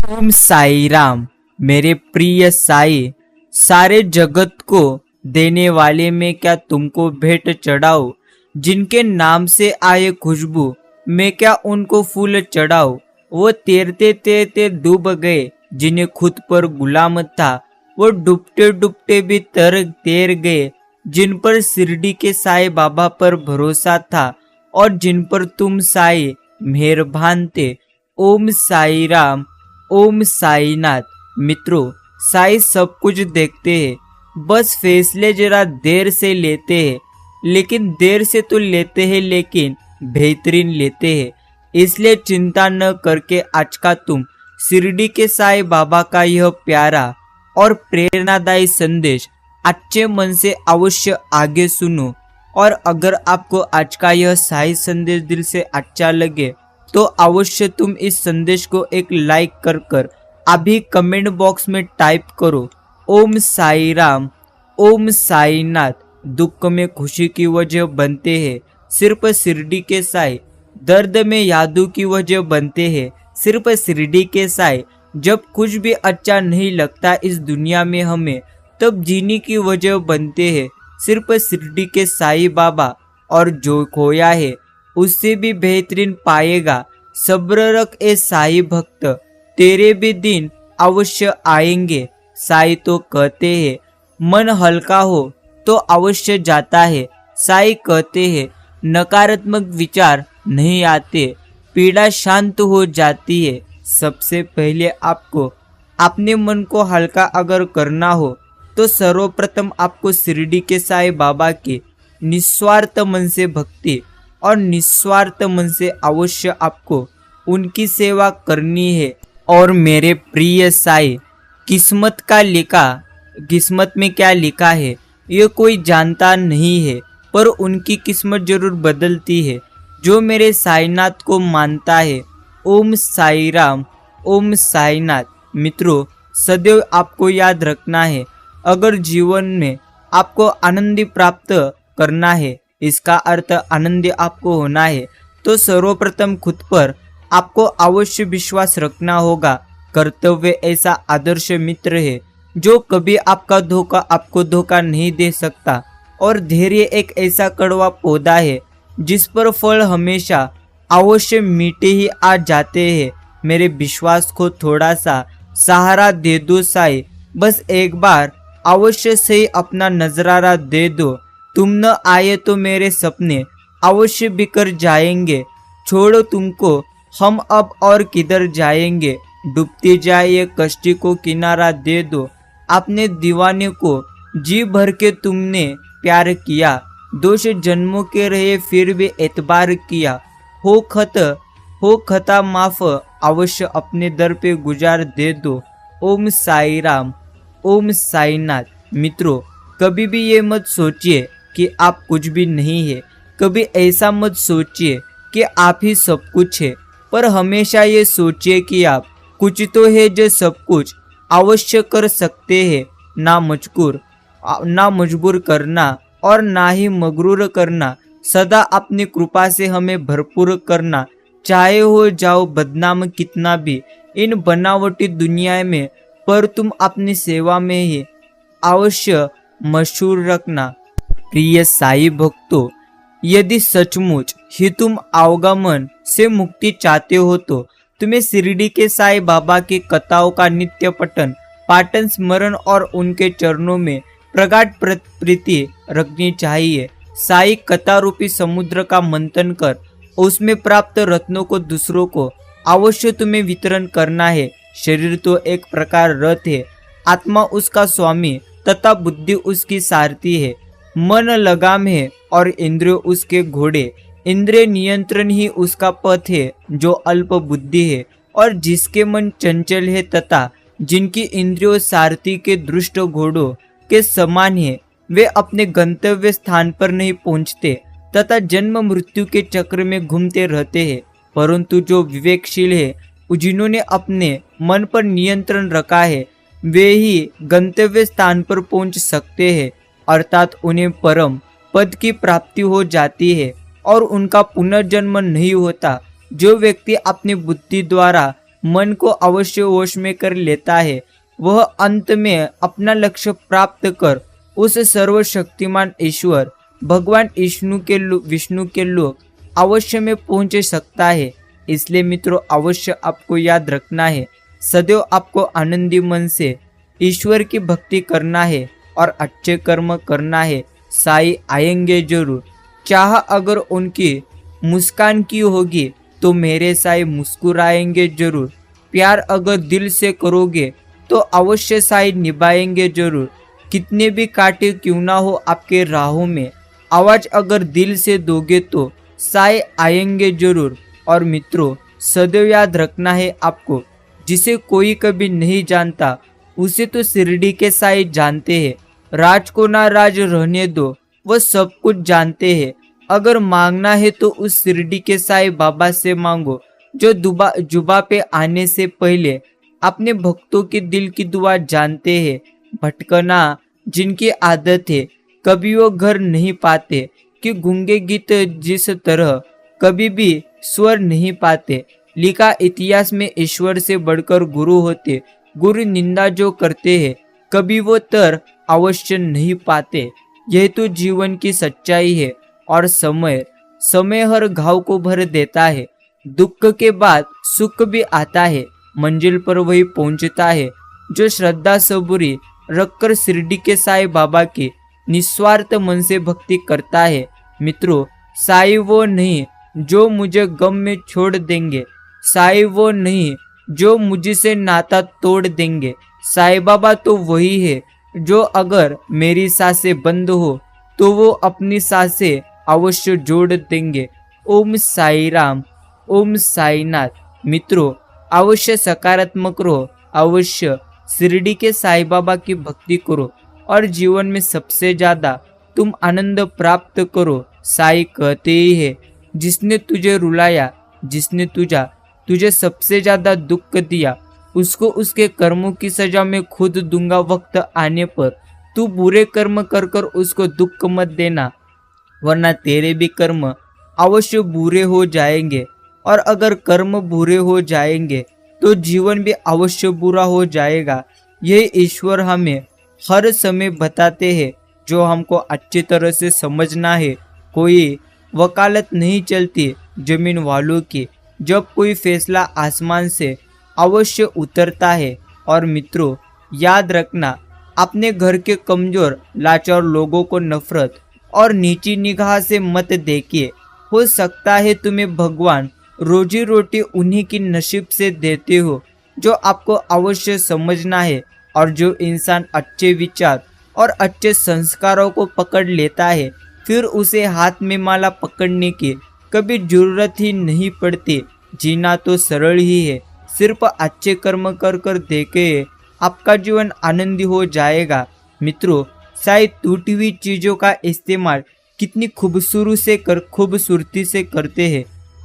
ओम साई राम। मेरे प्रिय साई, सारे जगत को देने वाले मैं क्या तुमको भेंट चढ़ाऊं? जिनके नाम से आए खुशबू मैं क्या उनको फूल चढ़ाऊं? वो तैरते तैरते डूब गए, जिन्हें खुद पर गुलाम था वो डूबते डूबते भी तैर गए। जिन पर शिरडी के साईं बाबा पर भरोसा था और जिन पर तुम साईं मेहरबान थे। ओम साई राम, ओम साईनाथ। मित्रों, साईं सब कुछ देखते हैं, बस फैसले जरा देर से लेते हैं, लेकिन देर से तो लेते हैं लेकिन बेहतरीन लेते हैं। इसलिए चिंता न करके आज का तुम शिरडी के साईं बाबा का यह प्यारा और प्रेरणादायी संदेश अच्छे मन से अवश्य आगे सुनो। और अगर आपको आज का यह साईं संदेश दिल से अच्छा लगे तो अवश्य तुम इस संदेश को एक लाइक कर अभी कमेंट बॉक्स में टाइप करो ओम साई राम, ओम साईनाथ। दुख में खुशी की वजह बनते हैं सिर्फ शिरडी के साईं, दर्द में यादों की वजह बनते हैं सिर्फ शिरडी के साईं। जब कुछ भी अच्छा नहीं लगता इस दुनिया में हमें, तब जीने की वजह बनते हैं सिर्फ शिरडी के साईं बाबा। और जो खोया है उससे भी बेहतरीन पाएगा। सब्र रख ए साईं भक्त, तेरे भी दिन अवश्य आएंगे। साईं तो कहते हैं मन हल्का हो तो अवश्य जाता है। साईं कहते हैं नकारात्मक विचार नहीं आते, पीड़ा शांत हो जाती है। सबसे पहले आपको अपने मन को हल्का अगर करना हो तो सर्वप्रथम आपको शिरडी के साईं बाबा की निस्वार्थ मन से भक्ति और निस्वार्थ मन से अवश्य आपको उनकी सेवा करनी है। और मेरे प्रिय साईं, किस्मत का लिखा, किस्मत में क्या लिखा है ये कोई जानता नहीं है, पर उनकी किस्मत जरूर बदलती है जो मेरे साईनाथ को मानता है। ओम साई राम, ओम साईनाथ। मित्रों, सदैव आपको याद रखना है, अगर जीवन में आपको आनंद प्राप्त करना है, इसका अर्थ आनंद आपको होना है, तो सर्वप्रथम खुद पर आपको अवश्य विश्वास रखना होगा। कर्तव्य ऐसा आदर्श मित्र है जो कभी आपको धोखा नहीं दे सकता। और धैर्य एक ऐसा कड़वा पौधा है जिस पर फल हमेशा अवश्य मीठे ही आ जाते हैं। मेरे विश्वास को थोड़ा सा सहारा दे दो साईं, बस एक बार अवश्य से अपना नजरारा दे दो। तुम न आए तो मेरे सपने अवश्य बिखर जाएंगे। छोड़ो तुमको हम अब और किधर जाएंगे, डूबती जाए ये कश्ती को किनारा दे दो। अपने दीवाने को जी भर के तुमने प्यार किया, दोष जन्मों के रहे फिर भी एतबार किया। हो खता माफ अवश्य अपने दर पे गुजार दे दो। ओम साई राम, ओम साईनाथ। मित्रों, कभी भी ये मत सोचिए कि आप कुछ भी नहीं है, कभी ऐसा मत सोचिए कि आप ही सब कुछ है, पर हमेशा ये सोचिए कि आप कुछ तो है जो सब कुछ अवश्य कर सकते हैं। ना मजबूर करना और ना ही मगरूर करना, सदा अपनी कृपा से हमें भरपूर करना। चाहे हो जाओ बदनाम कितना भी इन बनावटी दुनिया में, पर तुम अपनी सेवा में ही अवश्य मशहूर रखना। प्रिय साई भक्तों, यदि सचमुच ही तुम अवगमन से मुक्ति चाहते हो तो तुम्हें शिरडी के साईं बाबा की कथाओं का नित्य पाठन स्मरण और उनके चरणों में प्रगाढ़ प्रीति रखनी चाहिए। साईं कथा रूपी समुद्र का मंथन कर उसमें प्राप्त रत्नों को दूसरों को अवश्य तुम्हें वितरण करना है। शरीर तो एक प्रकार रथ है, आत्मा उसका स्वामी तथा बुद्धि उसकी सारथी है। मन लगाम है और इंद्रिय उसके घोड़े। इंद्रिय नियंत्रण ही उसका पथ है जो अल्प बुद्धि है। और जिसके मन चंचल है तथा जिनकी इंद्रियों सारथी के दुष्ट घोड़ों के समान है, वे अपने गंतव्य स्थान पर नहीं पहुंचते तथा जन्म मृत्यु के चक्र में घूमते रहते हैं। परंतु जो विवेकशील है, जिन्होंने अपने मन पर नियंत्रण रखा है, वे ही गंतव्य स्थान पर पहुंच सकते हैं, अर्थात उन्हें परम पद की प्राप्ति हो जाती है और उनका पुनर्जन्म नहीं होता। जो व्यक्ति अपनी बुद्धि द्वारा मन को अवश्य वश में कर लेता है, वह अंत में अपना लक्ष्य प्राप्त कर उस सर्वशक्तिमान ईश्वर भगवान विष्णु के लोक अवश्य में पहुंच सकता है। इसलिए मित्रों, अवश्य आपको याद रखना है, सदैव आपको आनंदी मन से ईश्वर की भक्ति करना है और अच्छे कर्म करना है। साईं आएंगे जरूर, चाह अगर उनकी मुस्कान की होगी तो मेरे साईं मुस्कुराएंगे जरूर। प्यार अगर दिल से करोगे तो अवश्य साईं निभाएंगे जरूर। कितने भी कांटे क्यों ना हो आपके राहों में, आवाज अगर दिल से दोगे तो साईं आएंगे जरूर। और मित्रों, सदैव याद रखना है आपको, जिसे कोई कभी नहीं जानता उसे तो शिरडी के साईं जानते हैं। राज को ना राज रहने दो, वह सब कुछ जानते हैं। अगर मांगना है तो उस शिरडी के साईं बाबा से मांगो, जो जुबा पे आने से पहले अपने भक्तों के दिल की दुआ जानते हैं। भटकना जिनकी आदत है, कभी वो घर नहीं पाते कि गूंगे गीत जिस तरह कभी भी स्वर नहीं पाते। लिखा इतिहास में ईश्वर से बढ़कर गुरु होते, गुरु निंदा जो करते हैं कभी वो तर अवश्य नहीं पाते। यह तो जीवन की सच्चाई है। और समय हर घाव को भर देता है। दुख के बाद सुख भी आता है। मंजिल पर वही पहुंचता है जो श्रद्धा सबूरी रखकर शिरडी के साईं बाबा की निस्वार्थ मन से भक्ति करता है। मित्रों, साईं वो नहीं जो मुझे गम में छोड़ देंगे, साईं वो नहीं जो मुझसे नाता तोड़ देंगे। साईं बाबा तो वही है जो अगर मेरी सांसें बंद हो तो वो अपनी सांसें अवश्य जोड़ देंगे। ओम साई राम, ओम साईनाथ। मित्रों, अवश्य सकारात्मक रहो, अवश्य शिरडी के साईं बाबा की भक्ति करो और जीवन में सबसे ज्यादा तुम आनंद प्राप्त करो। साईं कहते ही है, जिसने तुझे रुलाया, जिसने तुझे सबसे ज्यादा दुख दिया, उसको उसके कर्मों की सजा मैं खुद दूंगा वक्त आने पर। तू बुरे कर्म कर कर उसको दुख मत देना, वरना तेरे भी कर्म अवश्य बुरे हो जाएंगे। और अगर कर्म बुरे हो जाएंगे तो जीवन भी अवश्य बुरा हो जाएगा। यह ईश्वर हमें हर समय बताते हैं, जो हमको अच्छी तरह से समझना है। कोई वकालत नहीं चलती जमीन वालों की, जब कोई फैसला आसमान से अवश्य उतरता है। और मित्रों, याद रखना, अपने घर के कमजोर लाचार लोगों को नफरत और नीची निगाह से मत देखिए। हो सकता है तुम्हें भगवान रोजी रोटी उन्हीं की नसीब से देते हो, जो आपको अवश्य समझना है। और जो इंसान अच्छे विचार और अच्छे संस्कारों को पकड़ लेता है, फिर उसे हाथ में माला पकड़ने की कभी जरूरत ही नहीं पड़ती। जीना तो सरल ही है, सिर्फ अच्छे कर्म कर कर देखे आपका जीवन आनंदी हो जाएगा। मित्रों, शायद टूटी हुई चीजों का इस्तेमाल कितनी खूबसूरती से करते हैं।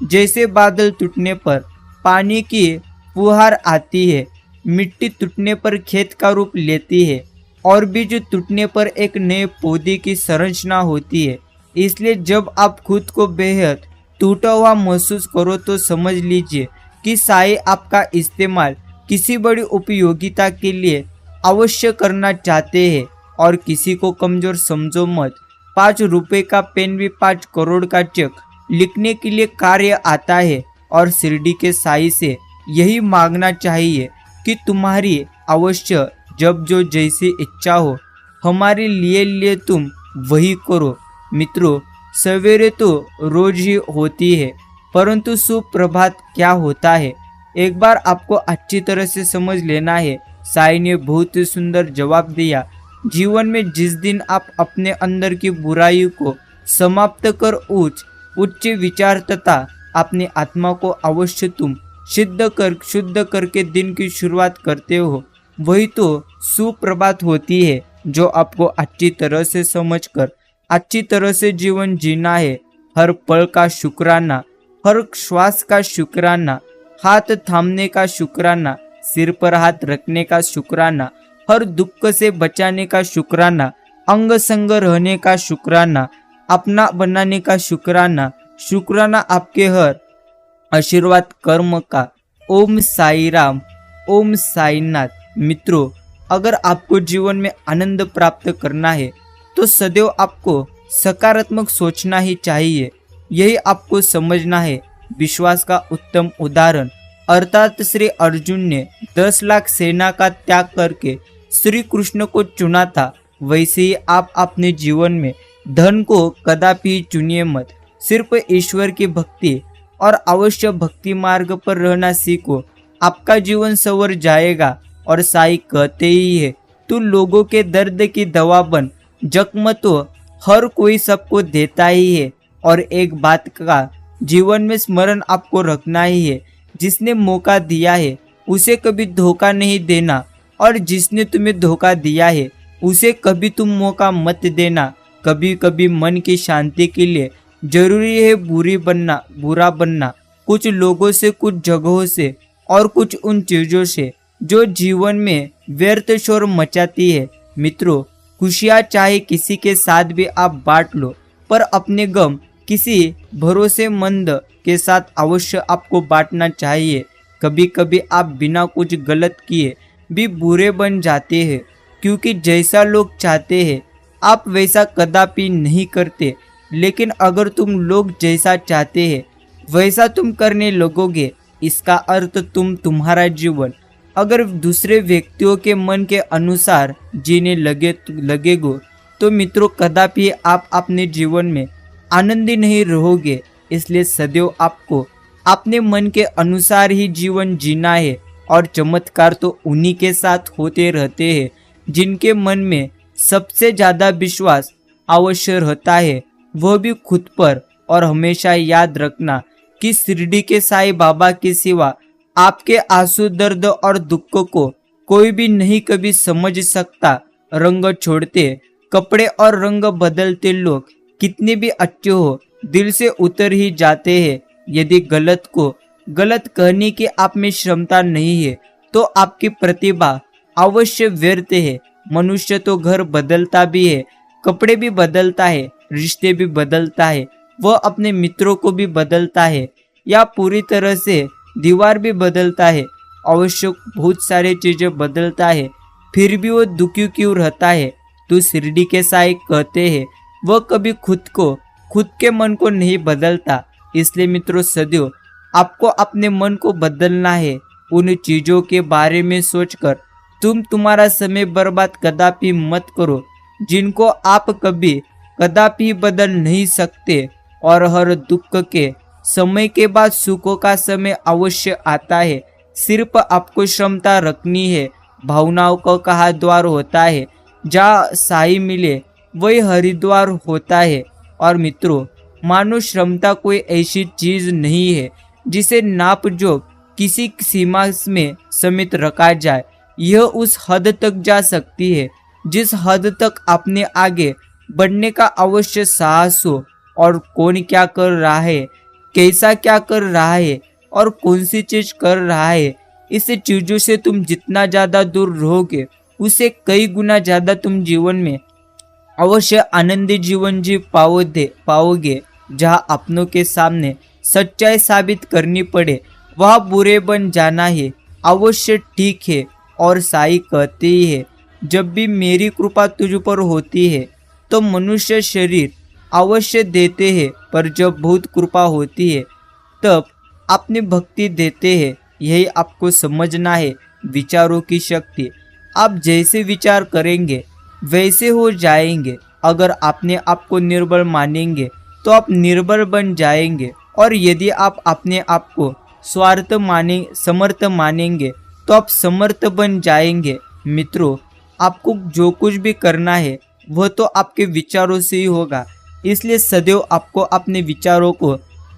जैसे बादल टूटने पर पानी की फुहार आती है, मिट्टी टूटने पर खेत का रूप लेती है और बीज टूटने पर एक नए पौधे की संरचना होती है। इसलिए जब आप खुद को बेहद टूटा हुआ महसूस करो तो समझ लीजिए कि साईं आपका इस्तेमाल किसी बड़ी उपयोगिता के लिए अवश्य करना चाहते हैं। और किसी को कमजोर समझो मत। 5 रुपए का पेन भी 5 करोड़ का चेक लिखने के लिए कार्य आता है। और शिरडी के साईं से यही मांगना चाहिए कि तुम्हारी अवश्य जब जो जैसी इच्छा हो, हमारे लिए तुम वही करो। मित्रों, सवेरे तो रोज ही होती है, परंतु सुप्रभात क्या होता है, एक बार आपको अच्छी तरह से समझ लेना है। साईं ने बहुत ही सुंदर जवाब दिया। जीवन में जिस दिन आप अपने अंदर की बुराई को समाप्त कर उच्च विचार तथा अपनी आत्मा को अवश्य तुम शुद्ध करके दिन की शुरुआत करते हो, वही तो सुप्रभात होती है, जो आपको अच्छी तरह से समझकर अच्छी तरह से जीवन जीना है। हर पल का शुक्राना, हर श्वास का शुक्राना, हाथ थामने का शुक्राना, सिर पर हाथ रखने का शुक्राना, हर दुख से बचाने का शुक्राना, अंग संग रहने का शुक्राना, अपना बनाने का शुक्राना, शुक्राना आपके हर आशीर्वाद कर्म का ओम साई राम, ओम साईनाथ। मित्रों, अगर आपको जीवन में आनंद प्राप्त करना है तो सदैव आपको सकारात्मक सोचना ही चाहिए। यही आपको समझना है। विश्वास का उत्तम उदाहरण अर्थात श्री अर्जुन ने 10 लाख सेना का त्याग करके श्री कृष्ण को चुना था। वैसे ही आप अपने जीवन में धन को कदापि चुनिए मत। सिर्फ ईश्वर की भक्ति और अवश्य भक्ति मार्ग पर रहना सीखो, आपका जीवन संवर जाएगा। और साई कहते ही है, तू लोगों के दर्द की दवा बन। जख्म तो हर कोई सबको देता ही है। और एक बात का जीवन में स्मरण आपको रखना ही है, जिसने मौका दिया है उसे कभी धोखा नहीं देना, और जिसने तुम्हें धोखा दिया है उसे कभी तुम मौका मत देना। कभी कभी मन की शांति के लिए जरूरी है बुरा बनना, कुछ लोगों से, कुछ जगहों से और कुछ उन चीजों से जो जीवन में व्यर्थ शोर मचाती है। मित्रों, खुशियाँ चाहे किसी के साथ भी आप बांट लो, पर अपने गम किसी भरोसेमंद के साथ अवश्य आपको बांटना चाहिए। कभी कभी आप बिना कुछ गलत किए भी बुरे बन जाते हैं, क्योंकि जैसा लोग चाहते हैं आप वैसा कदापि नहीं करते। लेकिन अगर तुम लोग जैसा चाहते हैं वैसा तुम करने लगोगे, इसका अर्थ तुम्हारा जीवन अगर दूसरे व्यक्तियों के मन के अनुसार जीने लगेगो तो मित्रों कदापि आप अपने जीवन में आनंदी नहीं रहोगे। इसलिए सदैव आपको अपने मन के अनुसार ही जीवन जीना है। और चमत्कार तो उन्हीं के साथ होते रहते हैं जिनके मन में सबसे ज़्यादा विश्वास अवश्य रहता है, वह भी खुद पर। और हमेशा याद रखना कि शिरडी के साईं बाबा के सिवा आपके आंसू, दर्द और दुख को कोई भी नहीं कभी समझ सकता। रंग छोड़ते कपड़े और रंग बदलते लोग कितने भी अच्छे हो, दिल से उतर ही जाते हैं। यदि गलत को गलत कहने की आप में क्षमता नहीं है तो आपकी प्रतिभा अवश्य व्यर्थ है। मनुष्य तो घर बदलता भी है, कपड़े भी बदलता है, रिश्ते भी बदलता है, वह अपने मित्रों को भी बदलता है, या पूरी तरह से दीवार भी बदलता है। अवश्य बहुत सारी चीजें बदलता है, फिर भी वो दुखी क्यों रहता है? तो शिरडी के साईं कहते हैं, वह कभी खुद के मन को नहीं बदलता। इसलिए मित्रों, सदैव आपको अपने मन को बदलना है। उन चीजों के बारे में सोचकर तुम्हारा समय बर्बाद कदापि मत करो जिनको आप कदापि बदल नहीं सकते। और हर दुख के समय के बाद सुखों का समय अवश्य आता है। सिर्फ आपको क्षमता रखनी है। भावनाओं का कहा द्वार होता है, जहाँ साई मिले वही हरिद्वार होता है। और मित्रों, मानो क्षमता कोई ऐसी चीज नहीं है जिसे नाप जोक किसी सीमा में सीमित रखा जाए। यह उस हद तक जा सकती है जिस हद तक अपने आगे बढ़ने का अवश्य साहस हो। और कौन क्या कर रहा है, कैसा क्या कर रहा है और कौन सी चीज कर रहा है, इस चीजों से तुम जितना ज्यादा दूर रहोगे उससे कई गुना ज्यादा तुम जीवन में अवश्य आनंदी जीवन जी पाओगे। जहाँ अपनों के सामने सच्चाई साबित करनी पड़े वह बुरे बन जाना है अवश्य ठीक है। और साई कहते ही है, जब भी मेरी कृपा तुझ पर होती है तो मनुष्य शरीर अवश्य देते हैं, पर जब बहुत कृपा होती है तब अपनी भक्ति देते हैं। यही आपको समझना है। विचारों की शक्ति, आप जैसे विचार करेंगे वैसे हो जाएंगे। अगर आपने आपको निर्बल मानेंगे तो आप निर्बल बन जाएंगे, और यदि आप अपने आप को समर्थ मानेंगे तो आप समर्थ बन जाएंगे। मित्रों, आपको जो कुछ भी करना है वह तो आपके विचारों से ही होगा। इसलिए सदैव आपको अपने विचारों को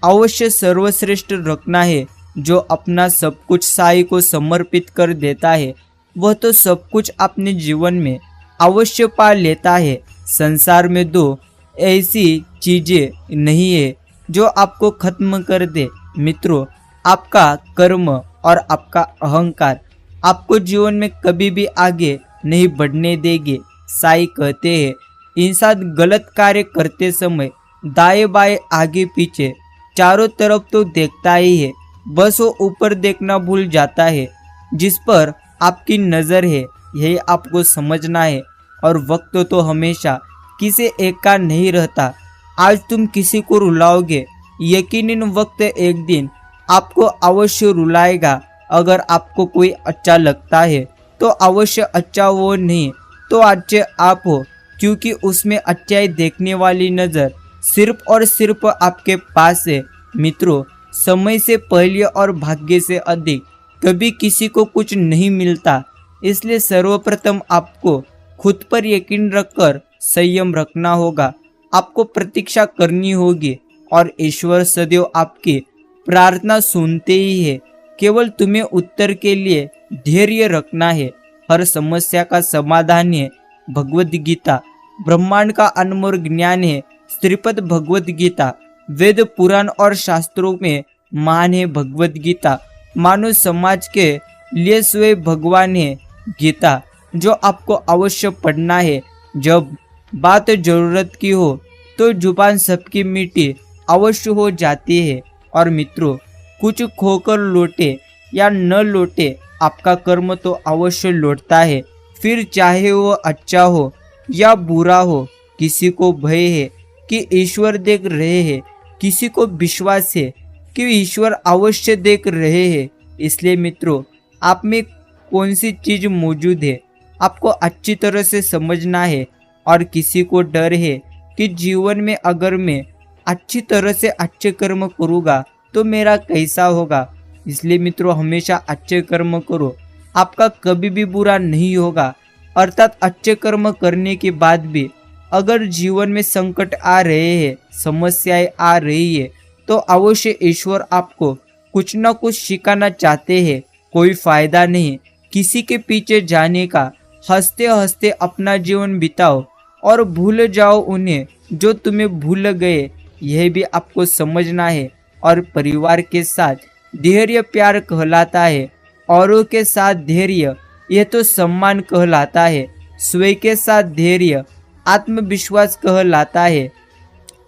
अवश्य सर्वश्रेष्ठ रखना है। जो अपना सब कुछ साई को समर्पित कर देता है वह तो सब कुछ अपने जीवन में अवश्य पा लेता है। संसार में दो ऐसी चीजें नहीं है जो आपको खत्म कर दे। मित्रों, आपका कर्म और आपका अहंकार आपको जीवन में कभी भी आगे नहीं बढ़ने देंगे। साई कहते हैं, इंसान गलत कार्य करते समय दाएं बाएं आगे पीछे चारों तरफ तो देखता ही है, बस वो ऊपर देखना भूल जाता है जिस पर आपकी नज़र है, यही आपको समझना है। और वक्त तो हमेशा किसी एक का नहीं रहता। आज तुम किसी को रुलाओगे, यकीनन वक्त एक दिन आपको अवश्य रुलाएगा। अगर आपको कोई अच्छा लगता है तो अवश्य अच्छा वो नहीं तो अच्छे आप हो, क्योंकि उसमें अच्छाई देखने वाली नज़र सिर्फ और सिर्फ आपके पास है। मित्रों, समय से पहले और भाग्य से अधिक कभी किसी को कुछ नहीं मिलता। इसलिए सर्वप्रथम आपको खुद पर यकीन रखकर संयम रखना होगा। आपको प्रतीक्षा करनी होगी और ईश्वर सदैव आपकी प्रार्थना सुनते ही है। केवल तुम्हें उत्तर के लिए धैर्य रखना है। हर समस्या का समाधान है भगवद गीता। ब्रह्मांड का अनमोल ज्ञान है श्रीपद भगवद गीता। वेद पुराण और शास्त्रों में महान है भगवद गीता। मानव समाज के लिए स्वयं भगवान है गीता, जो आपको अवश्य पढ़ना है। जब बात जरूरत की हो तो जुबान सबकी मीठी अवश्य हो जाती है। और मित्रों, कुछ खोकर लौटे या न लौटे, आपका कर्म तो अवश्य लौटता है। फिर चाहे वो अच्छा हो या बुरा हो, किसी को भय है कि ईश्वर देख रहे हैं, किसी को विश्वास है कि ईश्वर अवश्य देख रहे हैं। इसलिए मित्रों, आप में कौन सी चीज मौजूद है आपको अच्छी तरह से समझना है। और किसी को डर है कि जीवन में अगर मैं अच्छी तरह से अच्छे कर्म करूँगा तो मेरा कैसा होगा। इसलिए मित्रों, हमेशा अच्छे कर्म करो, आपका कभी भी बुरा नहीं होगा। अर्थात अच्छे कर्म करने के बाद भी अगर जीवन में संकट आ रहे हैं, समस्याएं आ रही है, तो अवश्य ईश्वर आपको कुछ न कुछ सिखाना चाहते हैं। कोई फायदा नहीं किसी के पीछे जाने का। हंसते हंसते अपना जीवन बिताओ और भूल जाओ उन्हें जो तुम्हें भूल गए, यह भी आपको समझना है। और परिवार के साथ धैर्य प्यार कहलाता है, औरों के साथ धैर्य यह तो सम्मान कहलाता है, स्वयं के साथ धैर्य आत्मविश्वास कहलाता है।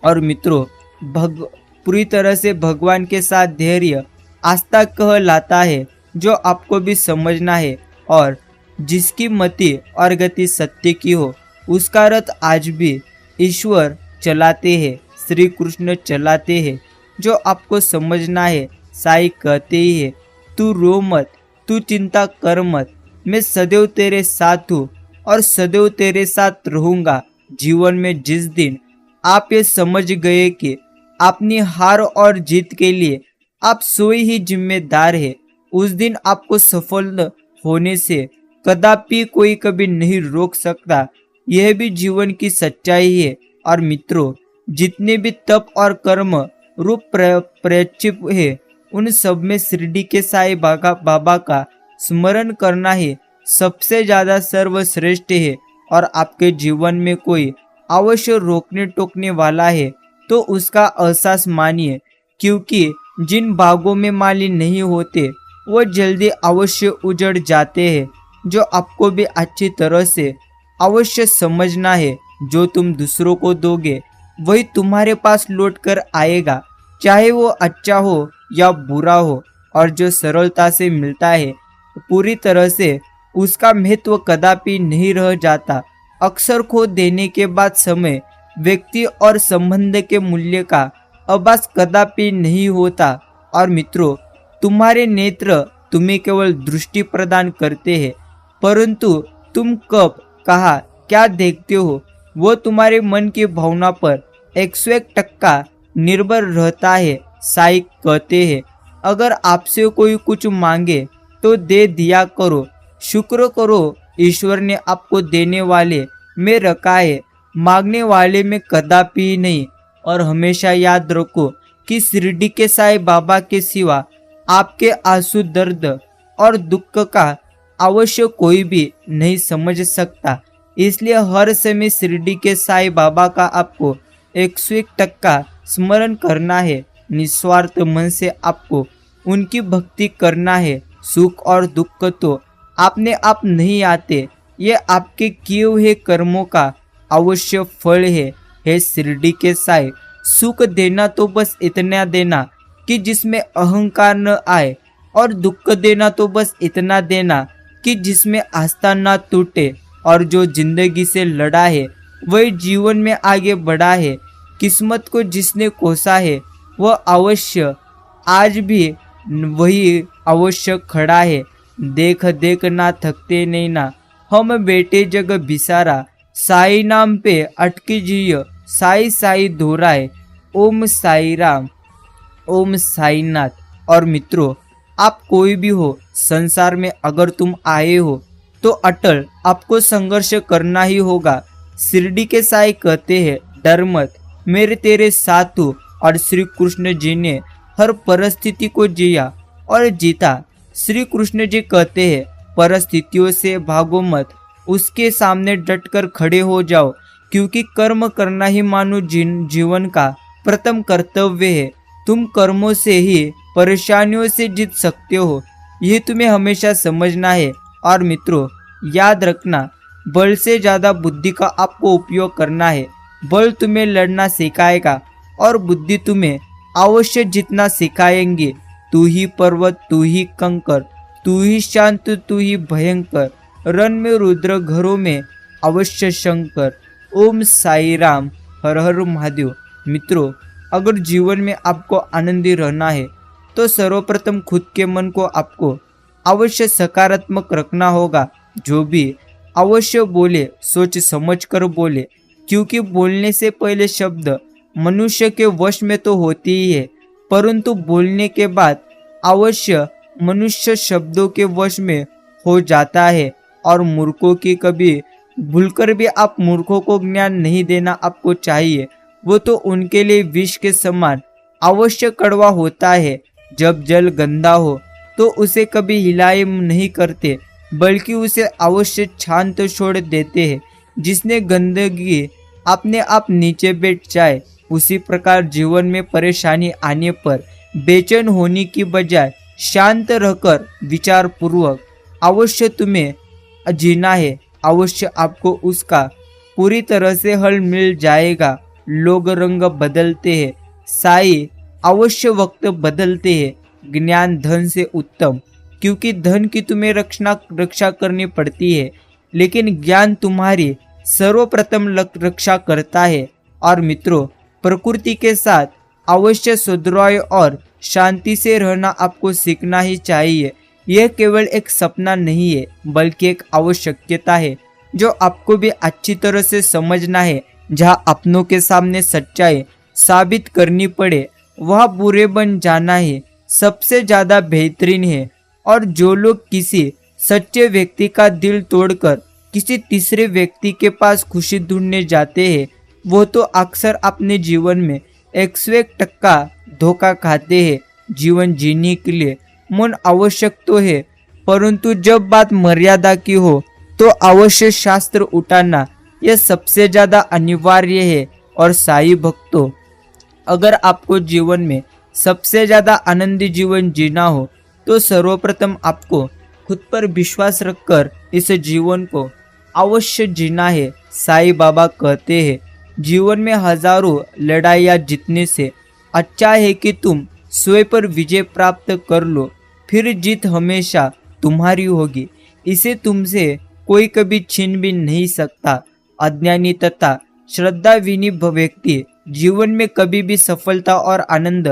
और मित्रों, पूरी तरह से भगवान के साथ धैर्य आस्था कहलाता है, जो आपको भी समझना है। और जिसकी मति और गति सत्य की हो, उसका रथ आज भी ईश्वर चलाते हैं, श्री कृष्ण चलाते हैं, जो आपको समझना है। साईं कहते ही है, तू रो मत, तू चिंता कर मत, मैं सदैव तेरे साथ हूँ और सदैव तेरे साथ रहूँगा। जीवन में जिस दिन आप ये समझ गए कि अपनी हार और जीत के लिए आप स्वयं ही जिम्मेदार है, उस दिन आपको सफल होने से कदापि कोई कभी नहीं रोक सकता। यह भी जीवन की सच्चाई है। और मित्रों, जितने भी तप और कर्म रूप प्रक्षिप है, उन सब में शिरडी के साईं बाबा का स्मरण करना है सबसे ज्यादा सर्वश्रेष्ठ है। और आपके जीवन में कोई अवश्य रोकने टोकने वाला है तो उसका एहसास मानिए, क्योंकि जिन बागों में माली नहीं होते वो जल्दी अवश्य उजड़ जाते हैं। जो आपको भी अच्छी तरह से अवश्य समझना है, जो तुम दूसरों को दोगे वही तुम्हारे पास लौट कर आएगा, चाहे वो अच्छा हो या बुरा हो। और जो सरलता से मिलता है पूरी तरह से उसका महत्व कदापि नहीं रह जाता। अक्सर खो देने के बाद समय, व्यक्ति और संबंध के मूल्य का आभास कदापि नहीं होता। और मित्रों, तुम्हारे नेत्र तुम्हें केवल दृष्टि प्रदान करते हैं, परंतु तुम कब कहाँ क्या देखते हो वो तुम्हारे मन की भावना पर 101% निर्भर रहता है। साईं कहते हैं, अगर आपसे कोई कुछ मांगे तो दे दिया करो, शुक्र करो ईश्वर ने आपको देने वाले में रखा है, मांगने वाले में कदापि नहीं। और हमेशा याद रखो कि शिरडी के साईं बाबा के सिवा आपके आंसू, दर्द और दुख का अवश्य कोई भी नहीं समझ सकता। इसलिए हर समय शिरडी के साईं बाबा का आपको 101% स्मरण करना है। निस्वार्थ मन से आपको उनकी भक्ति करना है। सुख और दुख तो अपने आप नहीं आते, ये आपके किए हुए कर्मों का अवश्य फल है। हे शिरडी के साईं, सुख देना तो बस इतना देना कि जिसमें अहंकार न आए, और दुख देना तो बस इतना देना कि जिसमें आस्था ना टूटे। और जो जिंदगी से लड़ा है वही जीवन में आगे बढ़ा है। किस्मत को जिसने कोसा है वह अवश्य आज भी वही अवश्य खड़ा है। देख देख ना थकते नहीं ना हम बेटे जग बिसारा, साई नाम पे अटकी जिय साई साई दोहराए। ओम साई राम, ओम साईनाथ। और मित्रों, आप कोई भी हो, संसार में अगर तुम आए हो तो अटल आपको संघर्ष करना ही होगा। शिरडी के साईं कहते हैं, डर मत, मेरे तेरे साथ हूँ। और श्री कृष्ण जी ने हर परिस्थिति को जिया और जीता। श्री कृष्ण जी कहते हैं, परिस्थितियों से भागो मत, उसके सामने डटकर खड़े हो जाओ, क्योंकि कर्म करना ही मानव जीवन का प्रथम कर्तव्य है। तुम कर्मों से ही परेशानियों से जीत सकते हो, ये तुम्हें हमेशा समझना है। और मित्रों, याद रखना, बल से ज़्यादा बुद्धि का आपको उपयोग करना है। बल तुम्हें लड़ना सिखाएगा और बुद्धि तुम्हें अवश्य जीतना सिखाएंगे। तू ही पर्वत, तू ही कंकर, तू ही शांत, तू ही भयंकर, रण में रुद्र, घरों में अवश्य शंकर। ओम साई राम, हर हर महादेव। मित्रों, अगर जीवन में आपको आनंदी रहना है तो सर्वप्रथम खुद के मन को आपको अवश्य सकारात्मक रखना होगा। जो भी अवश्य बोले सोच समझ कर बोले, क्योंकि बोलने से पहले शब्द मनुष्य के वश में तो होती ही है, परंतु बोलने के बाद अवश्य मनुष्य शब्दों के वश में हो जाता है। और मूर्खों की कभी भूलकर भी आप मूर्खों को ज्ञान नहीं देना आपको चाहिए, वो तो उनके लिए विष के समान अवश्य कड़वा होता है। जब जल गंदा हो तो उसे कभी हिलाए नहीं करते, बल्कि उसे अवश्य शांत छोड़ देते हैं। जिसने गंदगी अपने आप नीचे बैठ जाए, उसी प्रकार जीवन में परेशानी आने पर बेचैन होने की बजाय शांत रहकर विचार पूर्वक अवश्य तुम्हें जीना है। अवश्य आपको उसका पूरी तरह से हल मिल जाएगा। लोग रंग बदलते हैं, साई अवश्य वक्त बदलते हैं। ज्ञान धन से उत्तम, क्योंकि धन की तुम्हें रक्षा करनी पड़ती है, लेकिन ज्ञान तुम्हारी सर्वप्रथम रक्षा करता है। और मित्रों, प्रकृति के साथ अवश्य सुधराए और शांति से रहना आपको सीखना ही चाहिए। यह केवल एक सपना नहीं है, बल्कि एक आवश्यकता है जो आपको भी अच्छी तरह से समझना है। जहाँ अपनों के सामने सच्चाई साबित करनी पड़े, वह बुरे बन जाना ही सबसे ज़्यादा बेहतरीन है। और जो लोग किसी सच्चे व्यक्ति का दिल तोड़कर किसी तीसरे व्यक्ति के पास खुशी ढूंढने जाते हैं, वो तो अक्सर अपने जीवन में 101% धोखा खाते हैं। जीवन जीने के लिए मन आवश्यक तो है, परंतु जब बात मर्यादा की हो तो अवश्य शास्त्र उठाना यह सबसे ज़्यादा अनिवार्य है। और साई भक्तों, अगर आपको जीवन में सबसे ज़्यादा आनंदी जीवन जीना हो तो सर्वप्रथम आपको खुद पर विश्वास रखकर इस जीवन को अवश्य जीना है। साई बाबा कहते हैं, जीवन में हजारों लड़ाइयाँ जीतने से अच्छा है कि तुम स्वयं पर विजय प्राप्त कर लो, फिर जीत हमेशा तुम्हारी होगी। इसे तुमसे कोई कभी छीन भी नहीं सकता। अज्ञानी तथा श्रद्धाविहीन व्यक्ति जीवन में कभी भी सफलता और आनंद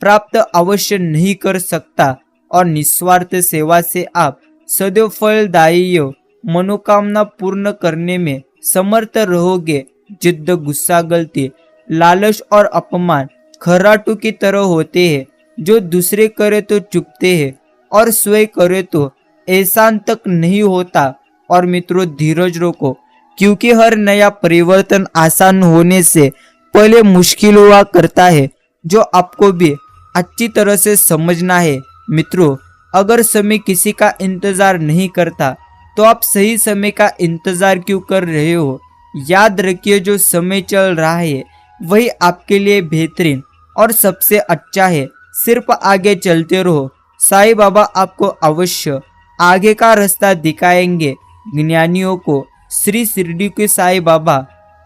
प्राप्त अवश्य नहीं कर सकता। और निस्वार्थ सेवा से आप सदैव फलदायी मनोकामना पूर्ण करने में समर्थ रहोगे। जिद्द, गुस्सा, गलती, लालच और अपमान खर्राटों की तरह होते हैं, जो दूसरे करे तो चुपते हैं और स्वयं करे तो एहसान तक नहीं होता। और मित्रों, धीरज रखो, क्योंकि हर नया परिवर्तन आसान होने से पहले मुश्किल हुआ करता है, जो आपको भी अच्छी तरह से समझना है। मित्रों, अगर समय किसी का इंतजार नहीं करता तो आप सही समय का इंतजार क्यों कर रहे हो? याद रखिए, जो समय चल रहा है वही आपके लिए बेहतरीन और सबसे अच्छा है। सिर्फ आगे चलते रहो। साईं बाबा आपको अवश्य आगे का रास्ता दिखाएंगे। ज्ञानियों को श्री शिरडी के साईं बाबा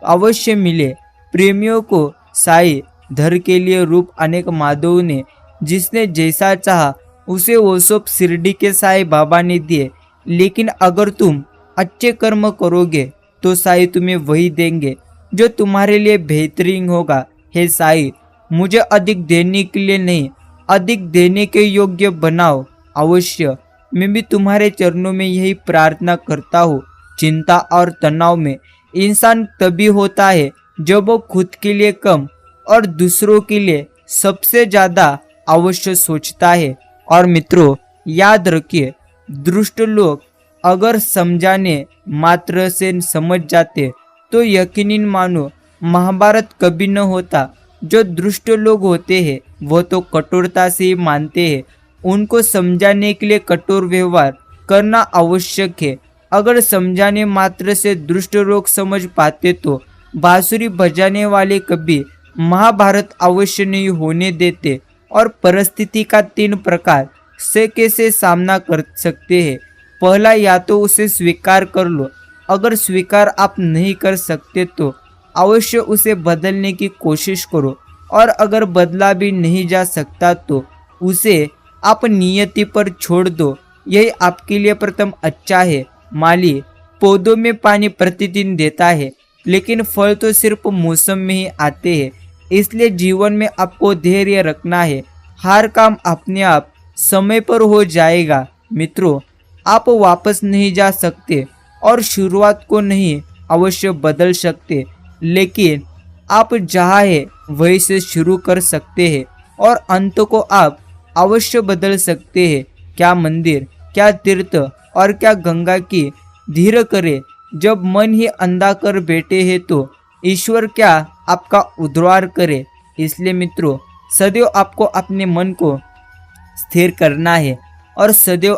अवश्य मिले। प्रेमियों को साईं धर के लिए रूप अनेक माधव ने जिसने जैसा चाहा उसे वो सब शिरडी के साईं बाबा ने दिए, लेकिन अगर तुम अच्छे कर्म करोगे तो साईं तुम्हें वही देंगे जो तुम्हारे लिए बेहतरीन होगा। हे साईं, मुझे अधिक देने के लिए नहीं, अधिक देने के योग्य बनाओ। अवश्य मैं भी तुम्हारे चरणों में यही प्रार्थना करता हूँ। चिंता और तनाव में इंसान तभी होता है जब वो खुद के लिए कम और दूसरों के लिए सबसे ज्यादा अवश्य सोचता है। और मित्रों, याद रखिए, दुष्ट लोग अगर समझाने मात्र से समझ जाते तो यकीनन मानो महाभारत कभी न होता। जो दुष्ट लोग होते हैं वो तो कठोरता से ही मानते हैं, उनको समझाने के लिए कठोर व्यवहार करना आवश्यक है। अगर समझाने मात्र से दुष्ट लोग समझ पाते तो बांसुरी बजाने वाले कभी महाभारत अवश्य नहीं होने देते। और परिस्थिति का 3 प्रकार से कैसे सामना कर सकते हैं। पहला, या तो उसे स्वीकार कर लो, अगर स्वीकार आप नहीं कर सकते तो अवश्य उसे बदलने की कोशिश करो, और अगर बदला भी नहीं जा सकता तो उसे आप नियति पर छोड़ दो। यही आपके लिए प्रथम अच्छा है। माली पौधों में पानी प्रतिदिन देता है, लेकिन फल तो सिर्फ मौसम में ही आते हैं। इसलिए जीवन में आपको धैर्य रखना है। हर काम अपने आप समय पर हो जाएगा। मित्रों, आप वापस नहीं जा सकते और शुरुआत को नहीं अवश्य बदल सकते, लेकिन आप जहाँ है वहीं से शुरू कर सकते हैं और अंत को आप अवश्य बदल सकते हैं। क्या मंदिर, क्या तीर्थ और क्या गंगा की धीर करे। जब मन ही अंधा कर बैठे हैं तो ईश्वर क्या आपका उद्धार करे। इसलिए मित्रों, सदैव आपको अपने मन को स्थिर करना है और सदैव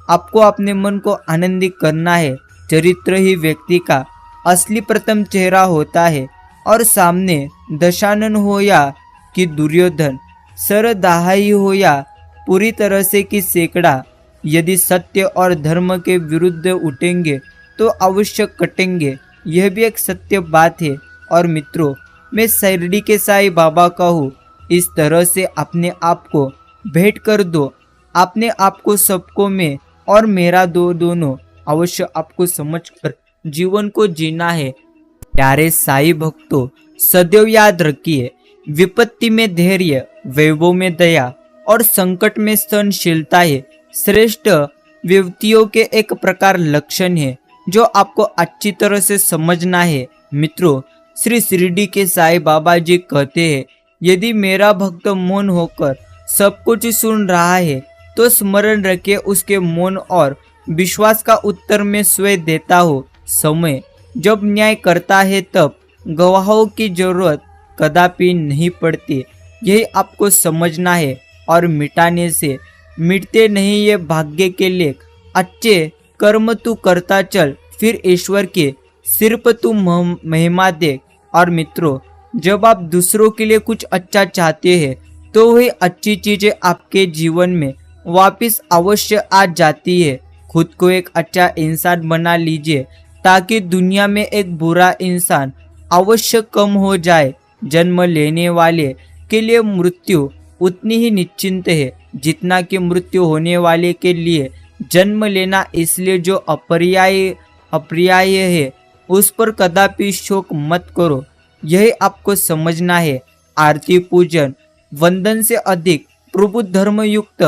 आपको अपने मन को आनंदित करना है। चरित्र ही व्यक्ति का असली प्रथम चेहरा होता है, और सामने दशानन हो या कि दुर्योधन, सरदाही हो या पूरी तरह से कि सैकड़ा, यदि सत्य और धर्म के विरुद्ध उठेंगे तो अवश्य कटेंगे। यह भी एक सत्य बात है। और मित्रों, मैं शिरडी के साईं बाबा का हूँ। इस तरह से अपने आप को भेंट कर दो। अपने आप को सबको मैं और मेरा दोनों अवश्य आपको समझकर जीवन को जीना है। प्यारे साईं भक्तों, सदैव याद रखिए, विपत्ति में धैर्य, वैभव में दया और संकट में सहनशीलता है श्रेष्ठ व्यक्तियों के एक प्रकार लक्षण है जो आपको अच्छी तरह से समझना है। मित्रों, श्री शिरडी के साईं बाबा जी कहते हैं, यदि मेरा भक्त मौन होकर सब कुछ सुन रहा है तो स्मरण रखे उसके मौन और विश्वास का उत्तर मैं स्वयं देता हूँ। समय जब न्याय करता है तब गवाहों की जरूरत कदापि नहीं पड़ती। यही आपको समझना है। और मिटाने से मिटते नहीं ये भाग्य के लेख। अच्छे कर्म तू करता चल, फिर ईश्वर के सिर पर तू महिमा देख। और मित्रों, जब आप दूसरों के लिए कुछ अच्छा चाहते हैं तो वही अच्छी चीजें आपके जीवन में वापस अवश्य आ जाती है। खुद को एक अच्छा इंसान बना लीजिए ताकि दुनिया में एक बुरा इंसान अवश्य कम हो जाए। जन्म लेने वाले के लिए मृत्यु उतनी ही निश्चिंत है जितना कि मृत्यु होने वाले के लिए जन्म लेना। इसलिए जो अपर्याय है उस पर कदापि शोक मत करो। यही आपको समझना है। आरती पूजन वंदन से अधिक प्रभु धर्म युक्त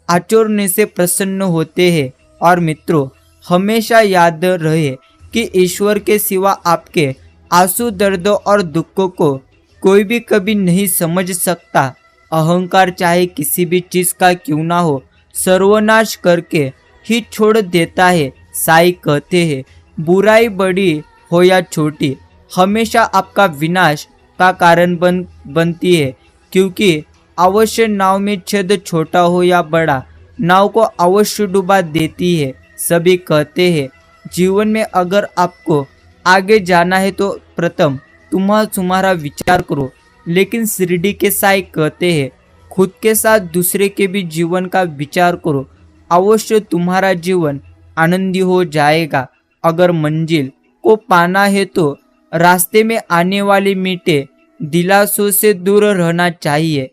आचरण से प्रसन्न होते हैं। और मित्रों, हमेशा याद रहे कि ईश्वर के सिवा आपके आंसू, दर्द और दुखों को कोई भी कभी नहीं समझ सकता। अहंकार चाहे किसी भी चीज का क्यों ना हो, सर्वनाश करके ही छोड़ देता है। साईं कहते हैं, बुराई बड़ी हो या छोटी हमेशा आपका विनाश का कारण बनती है, क्योंकि अवश्य नाव में छेद छोटा हो या बड़ा, नाव को अवश्य डुबा देती है। सभी कहते हैं, जीवन में अगर आपको आगे जाना है तो प्रथम तुम्हारा विचार करो। लेकिन शिरडी के साईं कहते हैं, खुद के साथ दूसरे के भी जीवन का विचार करो, अवश्य तुम्हारा जीवन आनंदी हो जाएगा। अगर मंजिल को पाना है तो रास्ते में आने वाले मीठे दिलासों से दूर रहना चाहिए।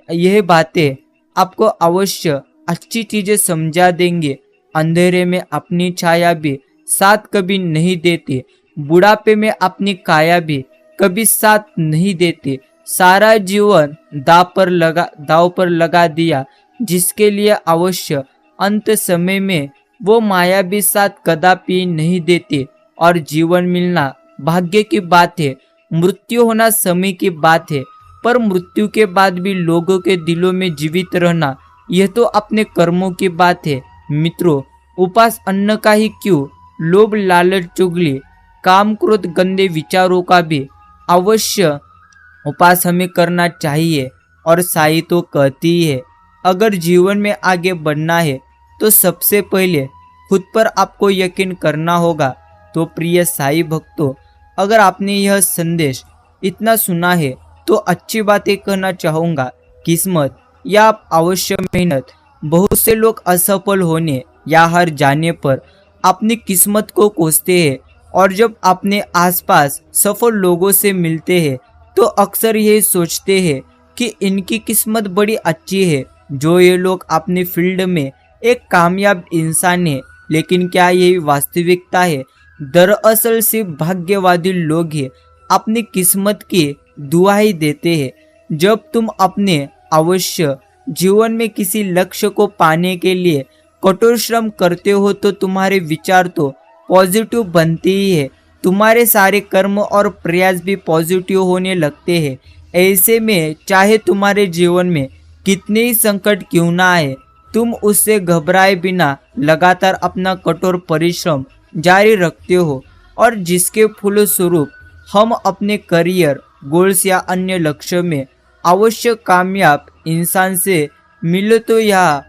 यह बातें आपको अवश्य अच्छी चीजें समझा देंगे। अंधेरे में अपनी छाया भी साथ कभी नहीं देती, बुढ़ापे में अपनी काया भी कभी साथ नहीं देती। सारा जीवन दाव पर लगा दिया जिसके लिए अवश्य अंत समय में वो माया भी साथ कदापि नहीं देती। और जीवन मिलना भाग्य की बात है, मृत्यु होना समय की बात है, पर मृत्यु के बाद भी लोगों के दिलों में जीवित रहना यह तो अपने कर्मों की बात है। मित्रों, उपास अन्न का ही क्यों, लोभ लालच चुगली काम क्रोध गंदे विचारों का भी अवश्य उपास हमें करना चाहिए। और साई तो कहती है, अगर जीवन में आगे बढ़ना है तो सबसे पहले खुद पर आपको यकीन करना होगा। तो प्रिय साई भक्तों, अगर आपने यह संदेश इतना सुना है तो अच्छी बातें कहना चाहूँगा। किस्मत या आप अवश्य मेहनत, बहुत से लोग असफल होने या हार जाने पर अपनी किस्मत को कोसते हैं, और जब अपने आसपास सफल लोगों से मिलते हैं तो अक्सर यही सोचते हैं कि इनकी किस्मत बड़ी अच्छी है, जो ये लोग अपनी फील्ड में एक कामयाब इंसान है। लेकिन क्या यही वास्तविकता है? दरअसल सिर्फ भाग्यवादी लोग ही अपनी किस्मत की दुहाई देते हैं। जब तुम अपने अवश्य जीवन में किसी लक्ष्य को पाने के लिए कठोर श्रम करते हो तो तुम्हारे विचार तो पॉजिटिव बनते ही है, तुम्हारे सारे कर्म और प्रयास भी पॉजिटिव होने लगते हैं। ऐसे में चाहे तुम्हारे जीवन में कितने ही संकट क्यों ना आए, तुम उससे घबराए बिना लगातार अपना कठोर परिश्रम जारी रखते हो, और जिसके फलस्वरूप हम अपने करियर गोल्स या अन्य लक्ष्य में अवश्य कामयाब इंसान से मिले। तो यह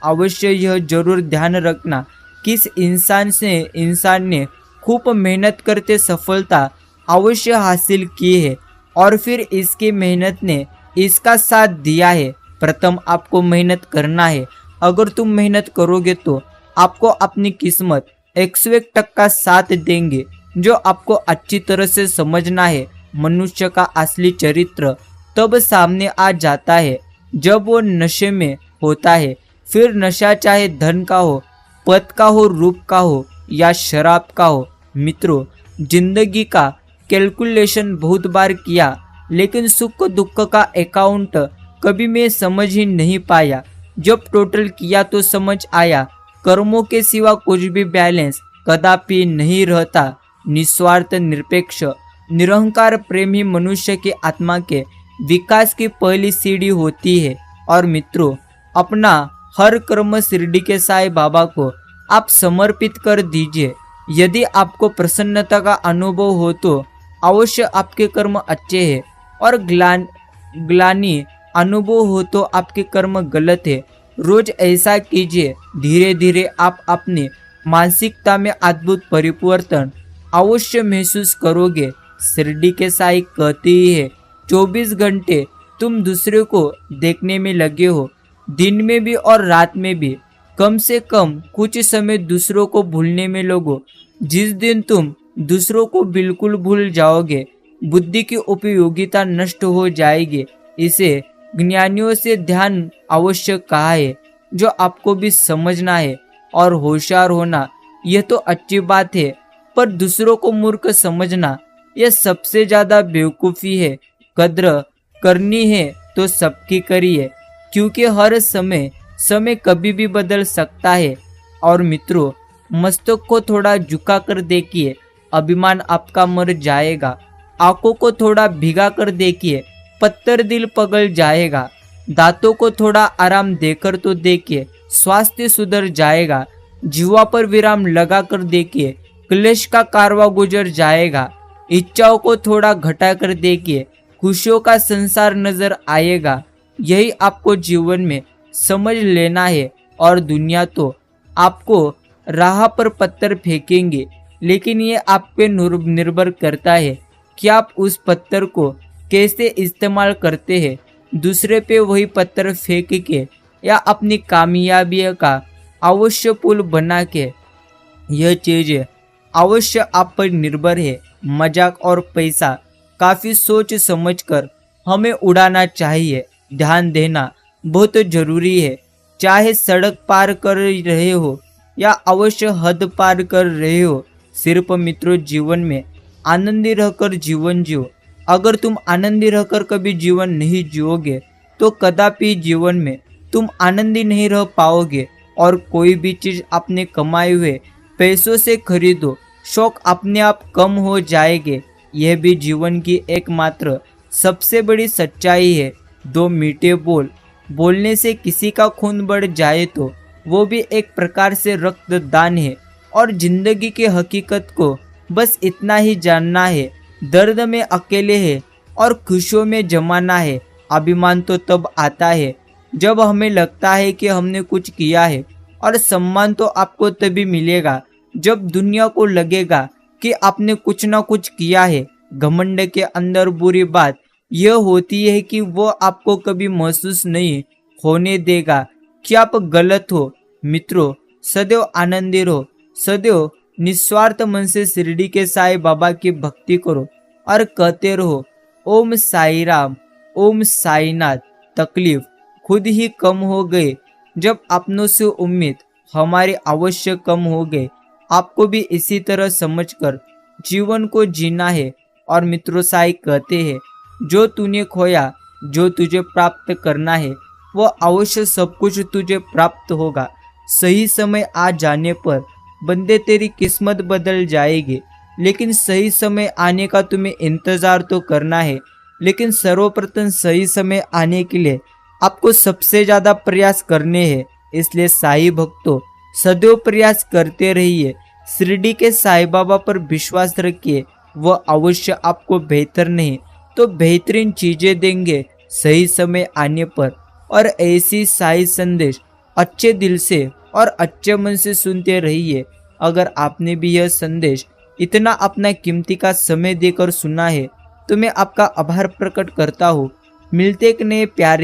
अवश्य यह जरूर ध्यान रखना, किस इंसान ने खूब मेहनत करते सफलता अवश्य हासिल की है, और फिर इसकी मेहनत ने इसका साथ दिया है। प्रथम आपको मेहनत करना है। अगर तुम मेहनत करोगे तो आपको अपनी किस्मत 101% साथ देंगे। जो आपको अच्छी तरह से समझना है, मनुष्य का असली चरित्र तब सामने आ जाता है जब वो नशे में होता है। फिर नशा चाहे धन का हो, पद का हो, रूप का हो या शराब का हो। मित्रों, जिंदगी का कैलकुलेशन बहुत बार किया, लेकिन सुख दुख का अकाउंट कभी मैं समझ ही नहीं पाया। जब टोटल किया तो समझ आया, कर्मों के सिवा कुछ भी बैलेंस कदापि नहीं रहता। निस्वार्थ, निरपेक्ष, निरहंकार प्रेम ही मनुष्य की आत्मा के विकास की पहली सीढ़ी होती है। और मित्रों, अपना हर कर्म शिरडी के साईं बाबा को आप समर्पित कर दीजिए। यदि आपको प्रसन्नता का अनुभव हो तो अवश्य आपके कर्म अच्छे हैं, और ग्लानि अनुभव हो तो आपके कर्म गलत है। रोज ऐसा कीजिए, धीरे धीरे आप अपनी मानसिकता में अद्भुत परिवर्तन अवश्य महसूस करोगे। शिरडी के साईं कहती है, 24 घंटे तुम दूसरे को देखने में लगे हो, दिन में भी और रात में भी। कम से कम कुछ समय दूसरों को भूलने में लगो। जिस दिन तुम दूसरों को बिल्कुल भूल जाओगे, बुद्धि की उपयोगिता नष्ट हो जाएगी। इसे ज्ञानियों से ध्यान अवश्य कहा है, जो आपको भी समझना है। और होशियार होना यह तो अच्छी बात है, पर दूसरों को मूर्ख समझना यह सबसे ज्यादा बेवकूफ़ी है। कद्र करनी है तो सबकी करिए, क्योंकि हर समय कभी भी बदल सकता है। और मित्रों, मस्तक को थोड़ा झुका कर देखिए, अभिमान आपका मर जाएगा। आंखों को थोड़ा भिगा कर देखिए, पत्थर दिल पगल जाएगा। दांतों को थोड़ा आराम देकर तो देखिए, स्वास्थ्य सुधर जाएगा। जीवा पर विराम लगा कर देखिए, क्लेश का कारवा गुजर जाएगा। इच्छाओं को थोड़ा घटा कर देखिए, खुशियों का संसार नजर आएगा। यही आपको जीवन में समझ लेना है। और दुनिया तो आपको राह पर पत्थर फेंकेंगे, लेकिन ये आप पे निर्भर करता है कि आप उस पत्थर को कैसे इस्तेमाल करते हैं। दूसरे पे वही पत्थर फेंक के या अपनी कामयाबी का अवश्य पुल बना के, यह चीज़ें अवश्य आप पर निर्भर है। मजाक और पैसा काफ़ी सोच समझकर हमें उड़ाना चाहिए। ध्यान देना बहुत जरूरी है। चाहे सड़क पार कर रहे हो या अवश्य हद पार कर रहे हो, सिर्फ मित्रों जीवन में आनंदी रहकर जीवन जियो। अगर तुम आनंदी रहकर कभी जीवन नहीं जियोगे तो कदापि जीवन में तुम आनंदी नहीं रह पाओगे। और कोई भी चीज अपने कमाए हुए पैसों से खरीदो, शौक अपने आप कम हो जाएंगे। यह भी जीवन की एकमात्र सबसे बड़ी सच्चाई है। दो मीठे बोल बोलने से किसी का खून बढ़ जाए तो वो भी एक प्रकार से रक्तदान है। और जिंदगी की हकीकत को बस इतना ही जानना है, दर्द में अकेले है और खुशियों में जमाना है। अभिमान तो तब आता है जब हमें लगता है कि हमने कुछ किया है, और सम्मान तो आपको तभी मिलेगा जब दुनिया को लगेगा कि आपने कुछ ना कुछ किया है। घमंड के अंदर बुरी बात यह होती है कि वो आपको कभी महसूस नहीं होने देगा कि आप गलत हो। मित्रों, सदैव आनंदी रहो, सदैव निस्वार्थ मन से शिरडी के साईं बाबा की भक्ति करो और कहते रहो ओम साई राम, ओम साईनाथ। तकलीफ खुद ही कम हो गए जब अपनों से उम्मीद हमारी अवश्य कम हो गए। आपको भी इसी तरह समझकर जीवन को जीना है। और मित्रों, साईं कहते हैं जो तूने खोया, जो तुझे प्राप्त करना है, वो अवश्य सब कुछ तुझे प्राप्त होगा। सही समय आ जाने पर बंदे तेरी किस्मत बदल जाएगी, लेकिन सही समय आने का तुम्हें इंतजार तो करना है। लेकिन सर्वप्रथम सही समय आने के लिए आपको सबसे ज्यादा प्रयास करने हैं। इसलिए साईं भक्तों, सदैव प्रयास करते रहिए। शिरडी के साईं बाबा पर विश्वास रखिए, वह अवश्य आपको बेहतर नहीं तो बेहतरीन चीजें देंगे सही समय आने पर। और ऐसी साईं संदेश अच्छे दिल से और अच्छे मन से सुनते रहिए। अगर आपने भी यह संदेश इतना अपना कीमती का समय देकर सुना है तो मैं आपका आभार प्रकट करता हूँ। मिलते एक नए प्यारे